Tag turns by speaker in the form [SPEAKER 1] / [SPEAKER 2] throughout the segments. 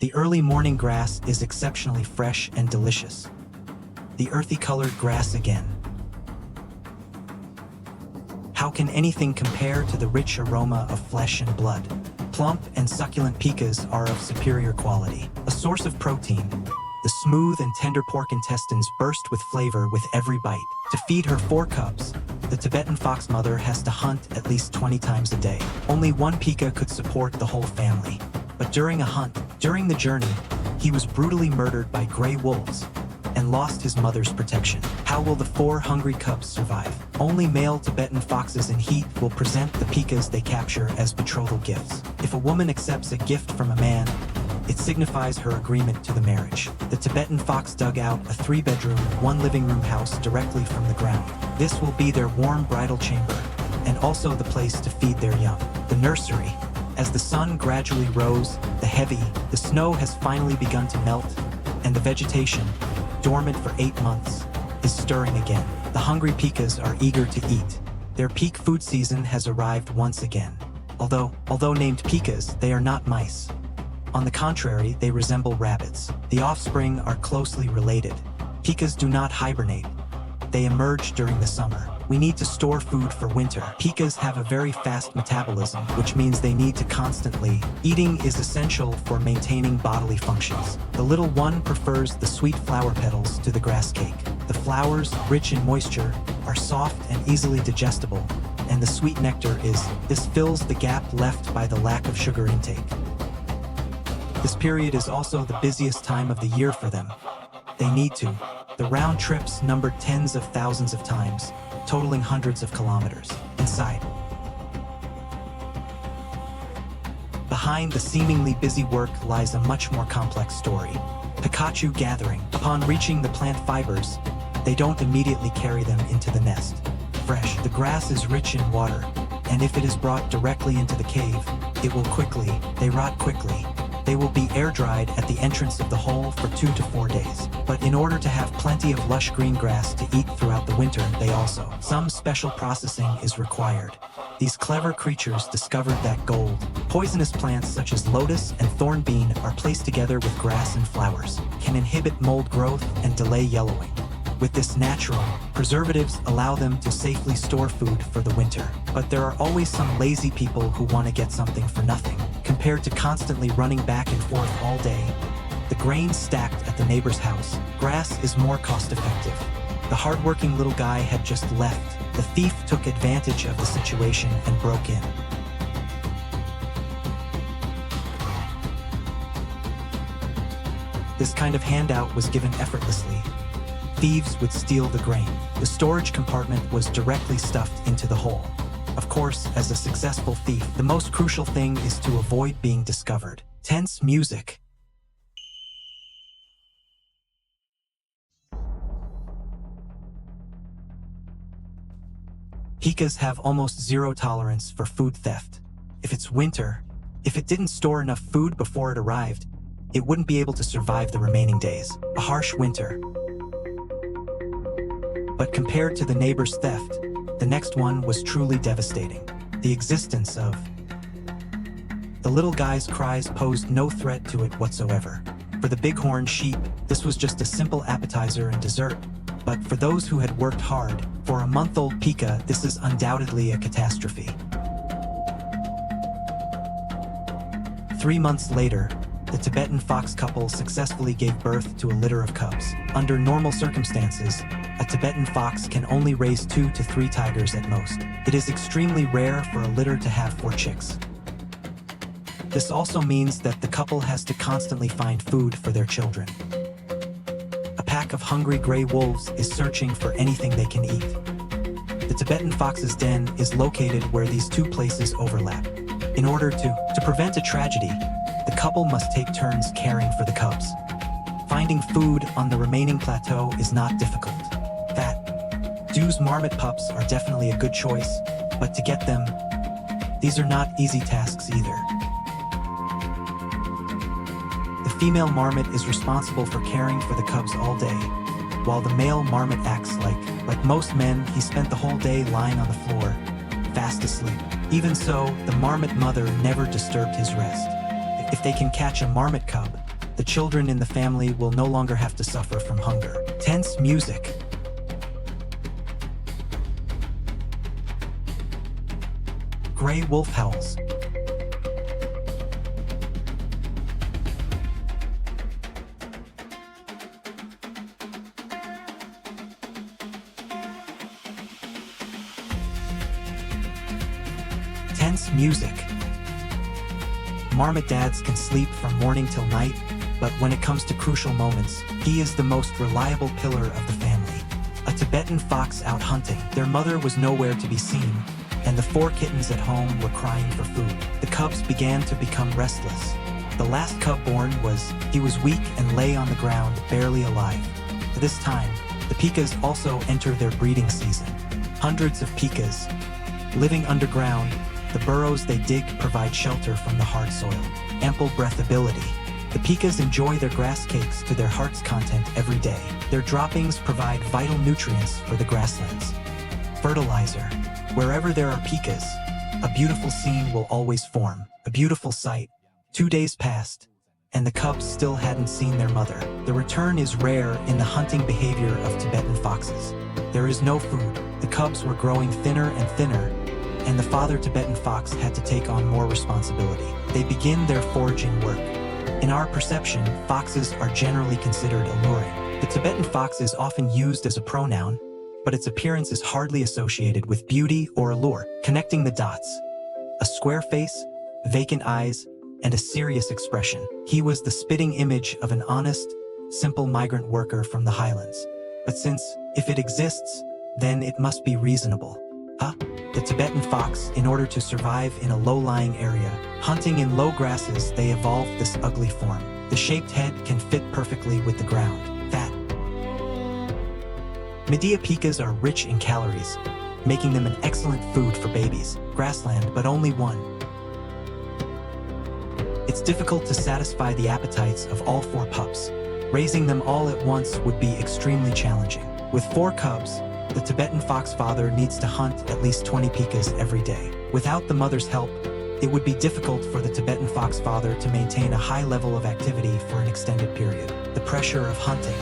[SPEAKER 1] The early morning grass is exceptionally fresh and delicious. The earthy-colored grass again. How can anything compare to the rich aroma of flesh and blood? Plump and succulent picas are of superior quality. A source of protein, the smooth and tender pork intestines burst with flavor with every bite. To feed her 4 cubs, the Tibetan fox mother has to hunt at least 20 times a day. Only one pica could support the whole family. But during the journey, he was brutally murdered by gray wolves and lost his mother's protection. How will the 4 hungry cubs survive? Only male Tibetan foxes in heat will present the picas they capture as betrothal gifts. If a woman accepts a gift from a man, it signifies her agreement to the marriage. The Tibetan fox dug out a 3-bedroom, 1-living-room house directly from the ground. This will be their warm bridal chamber, and also the place to feed their young. The nursery. As the sun gradually rose, the snow has finally begun to melt, and the vegetation, dormant for 8 months, is stirring again. The hungry picas are eager to eat. Their peak food season has arrived once again. Although named picas, they are not mice. On the contrary, they resemble rabbits. The offspring are closely related. Picas do not hibernate. They emerge during the summer. We need to store food for winter. Picas have a very fast metabolism, which means they need to constantly. Eating is essential for maintaining bodily functions. The little one prefers the sweet flower petals to the grass cake. The flowers, rich in moisture, are soft and easily digestible, and the sweet nectar this fills the gap left by the lack of sugar intake. This period is also the busiest time of the year for them. They need to. The round trips numbered tens of thousands of times, totaling hundreds of kilometers. Inside. Behind the seemingly busy work lies a much more complex story. Pikachu gathering. Upon reaching the plant fibers, they don't immediately carry them into the nest. Fresh. The grass is rich in water, and if it is brought directly into the cave, they rot quickly. They will be air-dried at the entrance of the hole for 2 to 4 days. But in order to have plenty of lush green grass to eat throughout the winter, some special processing is required. These clever creatures discovered that gold. Poisonous plants such as lotus and thornbean are placed together with grass and flowers, can inhibit mold growth and delay yellowing. With this natural, preservatives allow them to safely store food for the winter. But there are always some lazy people who want to get something for nothing. Compared to constantly running back and forth all day, the grain stacked at the neighbor's house, grass is more cost-effective. The hardworking little guy had just left. The thief took advantage of the situation and broke in. This kind of handout was given effortlessly. Thieves would steal the grain. The storage compartment was directly stuffed into the hole. Of course, as a successful thief, the most crucial thing is to avoid being discovered. Tense music. Picas have almost zero tolerance for food theft. If it's winter, if it didn't store enough food before it arrived, it wouldn't be able to survive the remaining days. A harsh winter. But compared to the neighbor's theft, the next one was truly devastating. The existence of the little guy's cries posed no threat to it whatsoever. For the bighorn sheep, this was just a simple appetizer and dessert. But for those who had worked hard, for a month-old pica, this is undoubtedly a catastrophe. 3 months later, the Tibetan fox couple successfully gave birth to a litter of cubs. Under normal circumstances, a Tibetan fox can only raise 2 to 3 tigers at most. It is extremely rare for a litter to have 4 chicks. This also means that the couple has to constantly find food for their children. A pack of hungry gray wolves is searching for anything they can eat. The Tibetan fox's den is located where these 2 places overlap. In order to prevent a tragedy, the couple must take turns caring for the cubs. Finding food on the remaining plateau is not difficult. Dew's marmot pups are definitely a good choice, but to get them, these are not easy tasks either. The female marmot is responsible for caring for the cubs all day, while the male marmot acts like most men, he spent the whole day lying on the floor, fast asleep. Even so, the marmot mother never disturbed his rest. If they can catch a marmot cub, The children in the family will no longer have to suffer from hunger. Tense music. Gray wolf howls. Tense music. Marmot dads can sleep from morning till night, but when it comes to crucial moments, he is the most reliable pillar of the family. A Tibetan fox out hunting. Their mother was nowhere to be seen, and the 4 kittens at home were crying for food. The cubs began to become restless. The last cub born he was weak and lay on the ground, barely alive. At this time, the pikas also enter their breeding season. Hundreds of pikas, living underground, the burrows they dig provide shelter from the hard soil. Ample breathability. The pikas enjoy their grass cakes to their heart's content every day. Their droppings provide vital nutrients for the grasslands. Fertilizer. Wherever there are pikas, a beautiful scene will always form. A beautiful sight. 2 days passed, and the cubs still hadn't seen their mother. The return is rare in the hunting behavior of Tibetan foxes. There is no food. The cubs were growing thinner and thinner, and the father Tibetan fox had to take on more responsibility. They begin their foraging work. In our perception, foxes are generally considered alluring. The Tibetan fox is often used as a pronoun, but its appearance is hardly associated with beauty or allure. Connecting the dots. A square face, vacant eyes, and a serious expression. He was the spitting image of an honest, simple migrant worker from the highlands. But if it exists, then it must be reasonable. The Tibetan fox, in order to survive in a low-lying area, hunting in low grasses, they evolved this ugly form. The shaped head can fit perfectly with the ground. Fat. Medea pikas are rich in calories, making them an excellent food for babies. Grassland, but only one. It's difficult to satisfy the appetites of all 4 pups. Raising them all at once would be extremely challenging. With 4 cubs, the Tibetan fox father needs to hunt at least 20 pikas every day. Without the mother's help, it would be difficult for the Tibetan fox father to maintain a high level of activity for an extended period. The pressure of hunting.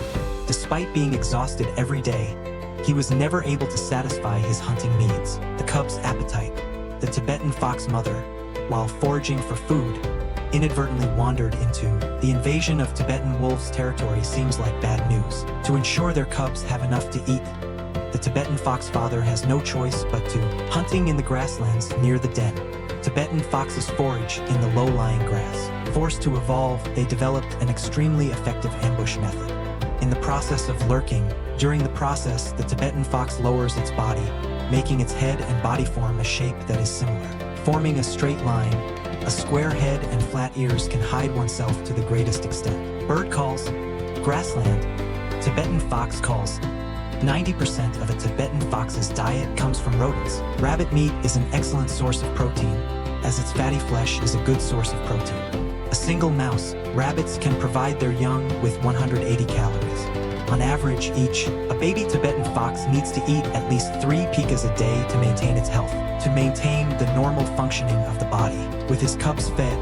[SPEAKER 1] Despite being exhausted every day, he was never able to satisfy his hunting needs. The cub's appetite. The Tibetan fox mother, while foraging for food, inadvertently wandered into. The invasion of Tibetan wolves' territory seems like bad news. To ensure their cubs have enough to eat, the Tibetan fox father has no choice but to hunting in the grasslands near the den. Tibetan foxes forage in the low-lying grass. Forced to evolve, they developed an extremely effective ambush method. In the process of lurking, during the process, the Tibetan fox lowers its body, making its head and body form a shape that is similar. Forming a straight line, a square head and flat ears can hide oneself to the greatest extent. Bird calls. Grassland. Tibetan fox calls. 90% of a Tibetan fox's diet comes from rodents. Rabbit meat is an excellent source of protein, as its fatty flesh is a good source of protein. A single mouse. Rabbits can provide their young with 180 calories. On average, a baby Tibetan fox needs to eat at least 3 pikas a day to maintain its health, to maintain the normal functioning of the body. With his cubs fed,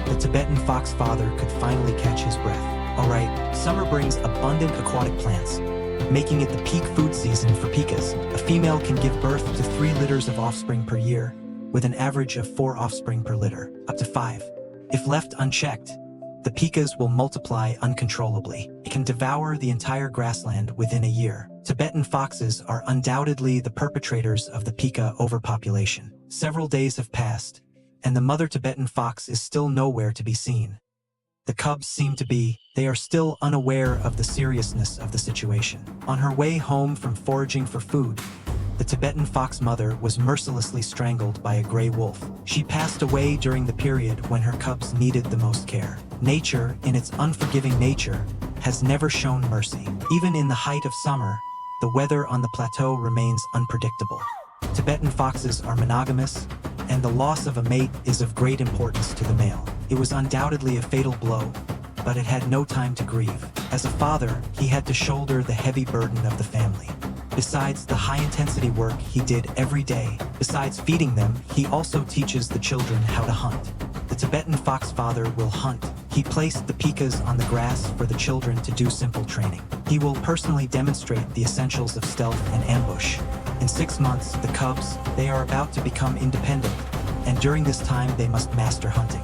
[SPEAKER 1] the Tibetan fox father could finally catch his breath. Alright, summer brings abundant aquatic plants, making it the peak food season for pikas. A female can give birth to 3 litters of offspring per year, with an average of 4 offspring per litter, up to 5. If left unchecked, the pikas will multiply uncontrollably. It can devour the entire grassland within a year. Tibetan foxes are undoubtedly the perpetrators of the pika overpopulation. Several days have passed, and the mother Tibetan fox is still nowhere to be seen. The cubs they are still unaware of the seriousness of the situation. On her way home from foraging for food, the Tibetan fox mother was mercilessly strangled by a gray wolf. She passed away during the period when her cubs needed the most care. Nature, in its unforgiving nature, has never shown mercy. Even in the height of summer, the weather on the plateau remains unpredictable. Tibetan foxes are monogamous, and the loss of a mate is of great importance to the male. It was undoubtedly a fatal blow, but it had no time to grieve. As a father, he had to shoulder the heavy burden of the family. Besides the high-intensity work he did every day, besides feeding them, he also teaches the children how to hunt. The Tibetan fox father will hunt He placed the pikas on the grass for the children to do simple training. He will personally demonstrate the essentials of stealth and ambush. In 6 months, the cubs, they are about to become independent, and during this time they must master hunting.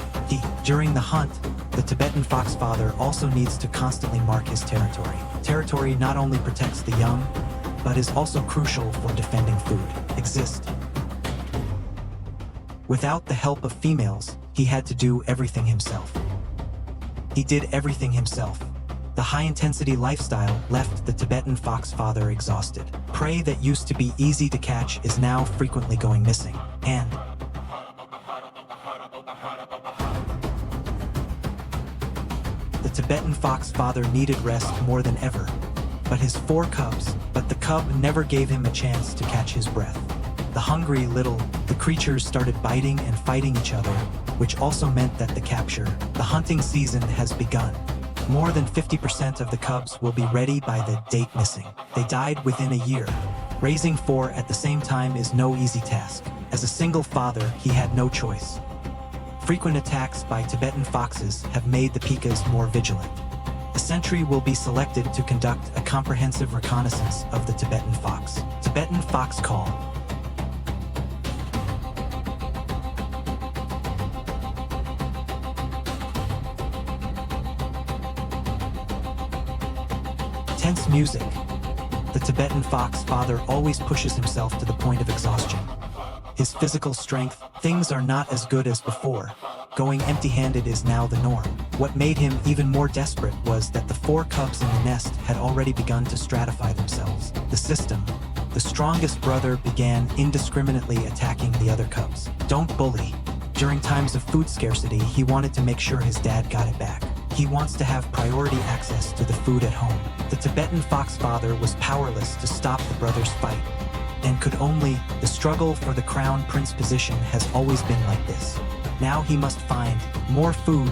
[SPEAKER 1] During the hunt, the Tibetan fox father also needs to constantly mark his territory. Territory not only protects the young, but is also crucial for defending food. Without the help of females, he had to do everything himself. He did everything himself. The high-intensity lifestyle left the Tibetan fox father exhausted. Prey that used to be easy to catch is now frequently going missing, and the Tibetan fox father needed rest more than ever. But the cub never gave him a chance to catch his breath. The creatures started biting and fighting each other, which also meant that the hunting season has begun. More than 50% of the cubs will be ready by the date missing. They died within a year. Raising 4 at the same time is no easy task. As a single father, he had no choice. Frequent attacks by Tibetan foxes have made the pikas more vigilant. A sentry will be selected to conduct a comprehensive reconnaissance of the Tibetan fox. Tibetan fox call. Tense music. The Tibetan fox father always pushes himself to the point of exhaustion. His physical strength, things are not as good as before. Going empty-handed is now the norm. What made him even more desperate was that the 4 cubs in the nest had already begun to stratify themselves. The strongest brother began indiscriminately attacking the other cubs. Don't bully. During times of food scarcity, he wanted to make sure his dad got it back. He wants to have priority access to the food at home. The Tibetan fox father was powerless to stop the brothers' fight, and the struggle for the crown prince position has always been like this. Now he must find more food,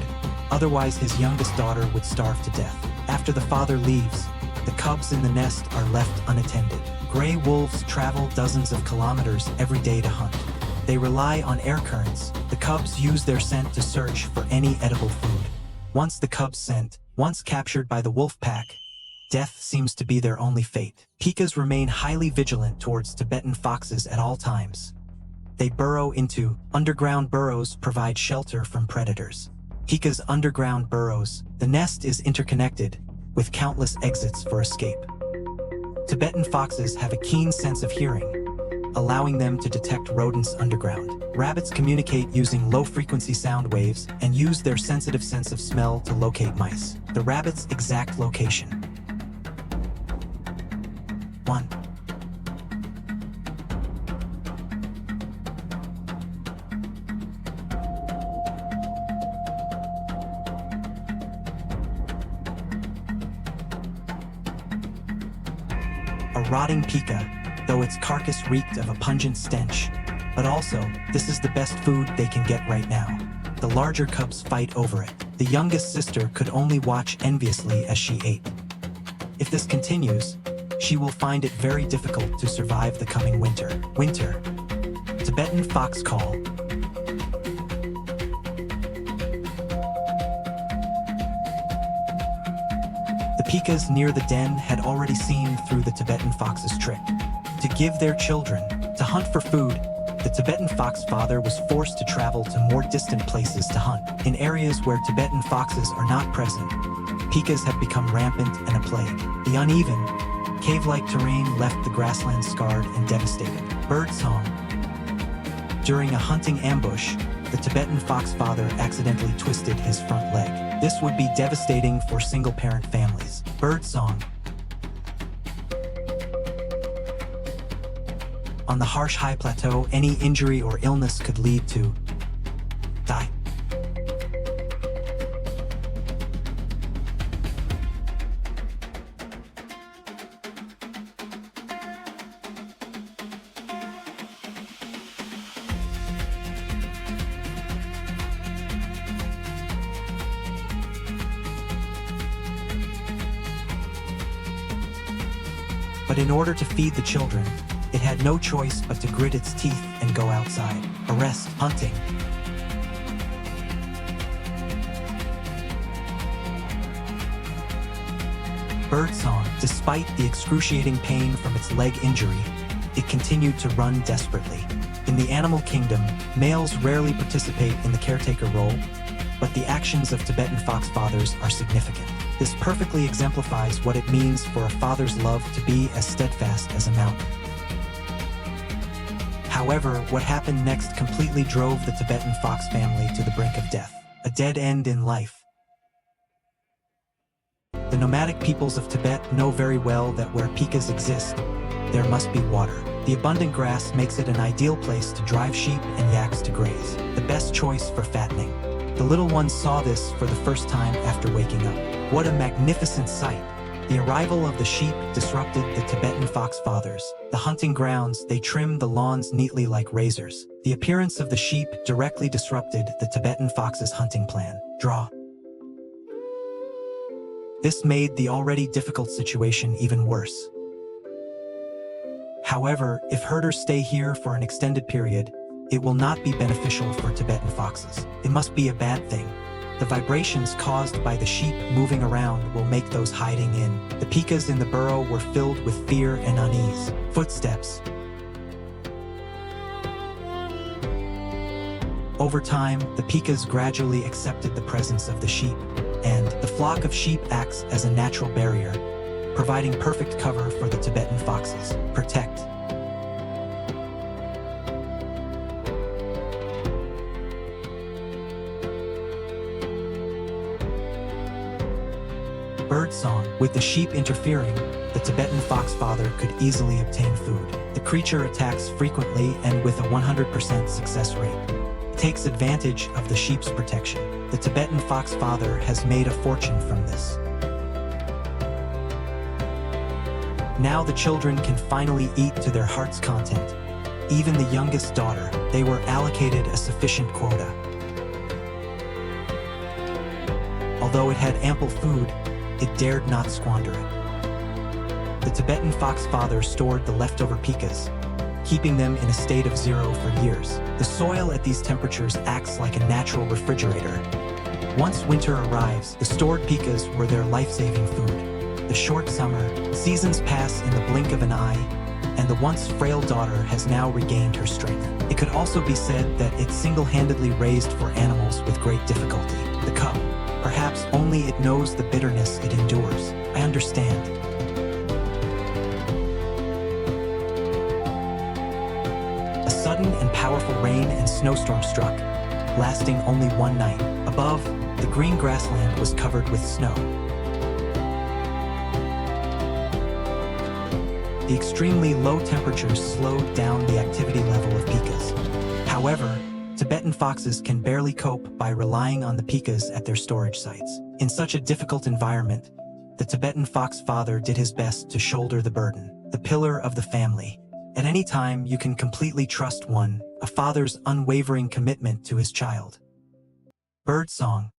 [SPEAKER 1] otherwise his youngest daughter would starve to death. After the father leaves, the cubs in the nest are left unattended. Gray wolves travel dozens of kilometers every day to hunt. They rely on air currents. The cubs use their scent to search for any edible food. Once captured by the wolf pack, death seems to be their only fate. Pikas remain highly vigilant towards Tibetan foxes at all times. They burrow into underground burrows, provide shelter from predators. Pikas' underground burrows. The nest is interconnected, with countless exits for escape. Tibetan foxes have a keen sense of hearing, allowing them to detect rodents underground. Rabbits communicate using low-frequency sound waves and use their sensitive sense of smell to locate mice. The rabbit's exact location. 1. A rotting pika, though its carcass reeked of a pungent stench. But also, this is the best food they can get right now. The larger cubs fight over it. The youngest sister could only watch enviously as she ate. If this continues, she will find it very difficult to survive the coming winter. Tibetan fox call. The pikas near the den had already seen through the Tibetan fox's trick. To give their children to hunt for food, the Tibetan fox father was forced to travel to more distant places to hunt. In areas where Tibetan foxes are not present, pikas have become rampant and a plague. The uneven, cave-like terrain left the grasslands scarred and devastated. Birdsong. During a hunting ambush, the Tibetan fox father accidentally twisted his front leg. This would be devastating for single-parent families. Birdsong. On the harsh high plateau, any injury or illness could lead to die. But in order to feed the children, it had no choice but to grit its teeth and go outside. Arrest, hunting. Birdsong, despite the excruciating pain from its leg injury, it continued to run desperately. In the animal kingdom, males rarely participate in the caretaker role, but the actions of Tibetan fox fathers are significant. This perfectly exemplifies what it means for a father's love to be as steadfast as a mountain. However, what happened next completely drove the Tibetan fox family to the brink of death, a dead end in life. The nomadic peoples of Tibet know very well that where pikas exist, there must be water. The abundant grass makes it an ideal place to drive sheep and yaks to graze, the best choice for fattening. The little ones saw this for the first time after waking up. What a magnificent sight! The arrival of the sheep disrupted the Tibetan fox fathers. The hunting grounds, they trimmed the lawns neatly like razors. The appearance of the sheep directly disrupted the Tibetan fox's hunting plan. Draw. This made the already difficult situation even worse. However, if herders stay here for an extended period, it will not be beneficial for Tibetan foxes. It must be a bad thing. The vibrations caused by the sheep moving around will make those hiding in the pikas in the burrow were filled with fear and unease. Footsteps. Over time, the pikas gradually accepted the presence of the sheep, and the flock of sheep acts as a natural barrier, providing perfect cover for the Tibetan foxes. Protect. Birdsong. With the sheep interfering, the Tibetan fox father could easily obtain food. The creature attacks frequently and with a 100% success rate. It takes advantage of the sheep's protection. The Tibetan fox father has made a fortune from this. Now the children can finally eat to their heart's content. Even the youngest daughter, they were allocated a sufficient quota. Although it had ample food, it dared not squander it. The Tibetan fox father stored the leftover pikas, keeping them in a state of zero for years. The soil at these temperatures acts like a natural refrigerator. Once winter arrives, the stored pikas were their life-saving food. The short summer, seasons pass in the blink of an eye, and the once frail daughter has now regained her strength. It could also be said that it single-handedly raised for animals with great difficulty. The cub. Perhaps only it knows the bitterness it endures. I understand. A sudden and powerful rain and snowstorm struck, lasting only one night. Above, the green grassland was covered with snow. The extremely low temperatures slowed down the activity level of pikas. However, Tibetan foxes can barely cope by relying on the pikas at their storage sites. In such a difficult environment, the Tibetan fox father did his best to shoulder the burden, the pillar of the family. At any time, you can completely trust one, a father's unwavering commitment to his child. Birdsong.